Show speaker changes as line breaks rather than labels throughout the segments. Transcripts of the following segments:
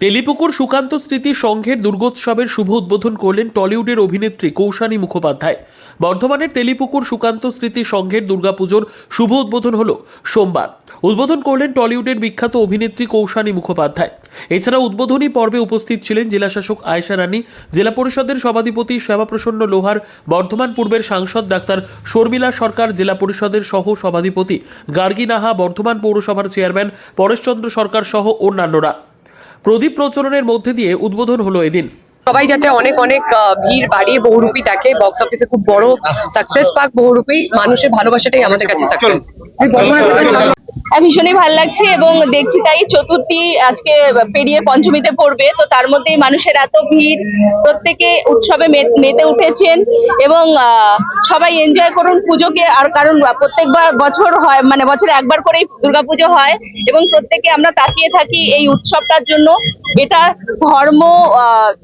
তেলিপুকুর সুকান্ত স্মৃতি সংঘের দুর্গোৎসবের শুভ উদ্বোধন করলেন টলিউডের অভিনেত্রী কৌশানী মুখোপাধ্যায়। বর্ধমানের তেলিপুকুর সুকান্ত স্মৃতি সংঘের দুর্গাপুজোর শুভ উদ্বোধন হলো সোমবার। উদ্বোধন করলেন টলিউডের বিখ্যাত অভিনেত্রী কৌশানী মুখোপাধ্যায়। এছাড়া উদ্বোধনী পর্বে উপস্থিত ছিলেন জেলাশাসক আয়েশা রানী, জেলা পরিষদের সভাধিপতি শ্যামাপ্রসন্ন লোহার, বর্ধমান পূর্বের সাংসদ ডাক্তার শর্মিলা সরকার, জেলা পরিষদের সহ সভাধিপতি গার্গী নাহা, বর্ধমান পৌরসভার চেয়ারম্যান পরেশচন্দ্র সরকার সহ অন্যান্যরা। প্রদীপ প্রচলনের মধ্যে দিয়ে উদ্বোধন হলো এদিন।
সবাই যাতে অনেক অনেক ভিড় বাড়িয়ে বহুরূপী দেখে, বক্স অফিসে খুব বড় সাকসেস পাক বহুরূপী, মানুষের ভালোবাসাটাই আমাদের কাছে সাকসেস।
ভীষণই ভালো লাগছে এবং দেখছি তাই চতুর্থী আজকে পেরিয়ে পঞ্চমীতে পড়বে, তো তার মধ্যে মানুষের এত ভিড়, প্রত্যেকে উৎসবে মেতে উঠেছেন এবং সবাই এনজয় করুন পুজোকে। আর কারণ প্রত্যেকবার বছর হয়, মানে বছরে একবার করেই দুর্গাপুজো হয় এবং প্রত্যেকে আমরা তাকিয়ে থাকি এই উৎসবটার জন্য। এটা ধর্ম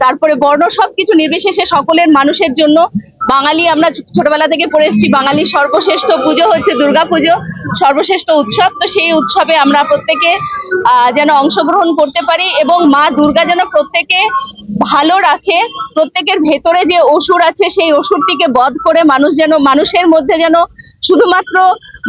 তারপরে বর্ণ সবকিছু নির্বিশেষে সকলের মানুষের জন্য। বাঙালি আমরা ছোটবেলা থেকে পড়ে এসেছি, বাঙালির সর্বশ্রেষ্ঠ পুজো হচ্ছে দুর্গাপুজো, সর্বশ্রেষ্ঠ উৎসব। তো সেই উৎসবে আমরা প্রত্যেকে যেন অংশগ্রহণ করতে পারি এবং মা দুর্গা যেন প্রত্যেকে ভালো রাখে, প্রত্যেকের ভেতরে যে অসুর আছে সেই অসুরটিকে বধ করে মানুষ যেন মানুষের মধ্যে যেন শুধুমাত্র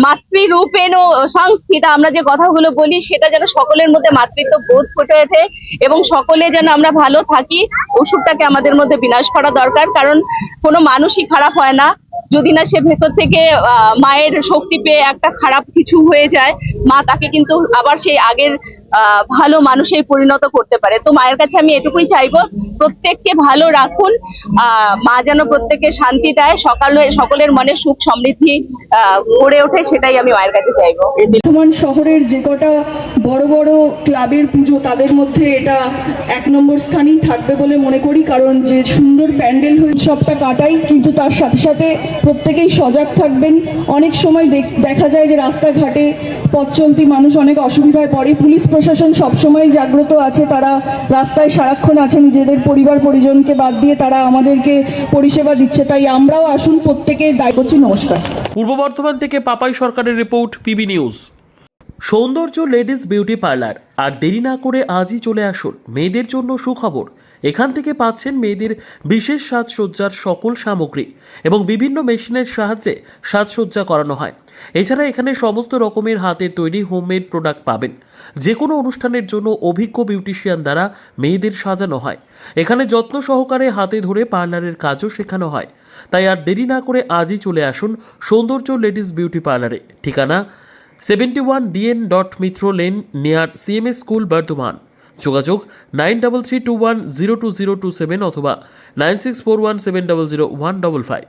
মাতৃরূপেণ সংস্থিতা আমরা যে কথাগুলো বলি সেটা যেন সকলের মধ্যে মাতৃত্ব বোধ ফুটে ওঠে এবং সকলে যেন আমরা ভালো থাকি। অসুরটাকে আমাদের মধ্যে বিনাশ করা দরকার, কারণ কোনো মানুষই খারাপ হয় না যদি না সে ভেতর থেকে মায়ের শক্তি পেয়ে একটা খারাপ কিছু হয়ে যায়, মা তাকে কিন্তু আবার সেই আগের ভালো মানুষে পরিণত করতে পারে। তো মায়ের কাছে আমি এটুকুই চাইবো, প্রত্যেককে ভালো রাখুন, মা যেন প্রত্যেককে শান্তি দেয়, সকলের মনে সুখ সমৃদ্ধি গড়ে ওঠে, সেটাই আমি মায়ের কাছে চাইবো।
বর্ধমান শহরের যে কটা বড় বড় ক্লাবের পুজো তাদের মধ্যে এটা 1 নম্বর স্থানেই থাকবে বলে মনে করি, কারণ যে সুন্দর প্যান্ডেল হয়ে উৎসবটা কাটাই, কিন্তু তার সাথে সাথে প্রত্যেকেই সজাগ থাকবেন। অনেক সময় দেখা যায় যে রাস্তাঘাটে পথ চলতি মানুষ অনেক অসুবিধায় পড়ে, পুলিশ প্রশাসন সবসময় জাগ্রত আছে, তারা রাস্তায় সারাক্ষণ আছে, নিজেদের পরিবার পরিজনকে বাদ দিয়ে তারা আমাদেরকে পরিষেবা দিচ্ছে। তাই আমরাও আসুন, প্রত্যেকে দায়ী করছি। নমস্কার।
পূর্ব বর্ধমান থেকে পাপাই সরকারের রিপোর্ট, পিবি নিউজ। সৌন্দর্য লেডিস বিউটি পার্লার, আর দেরি না করে আজই চলে আসুন। মেয়েদের জন্য সুখবর, এখান থেকে পাচ্ছেন মেয়েদের বিশেষ সাজসজ্জার সকল সামগ্রী এবং বিভিন্ন মেশিনের সাহায্যে সাজসজ্জা করানো হয়। এছাড়া এখানে সমস্ত রকমের হাতের তৈরি হোমমেড প্রোডাক্ট পাবেন। যে কোনো অনুষ্ঠানের জন্য অভিজ্ঞ বিউটিশিয়ান দ্বারা মেয়েদের সাজানো হয়। এখানে যত্ন সহকারে হাতে ধরে পার্লারের কাজও শেখানো হয়। তাই আর দেরি না করে আজই চলে আসুন সৌন্দর্য লেডিস বিউটি পার্লারে। ঠিকানা 71 DN Mitra lane, near CMS school, Bardhaman. যোগাযোগ 9331020027 অথবা 9641700155।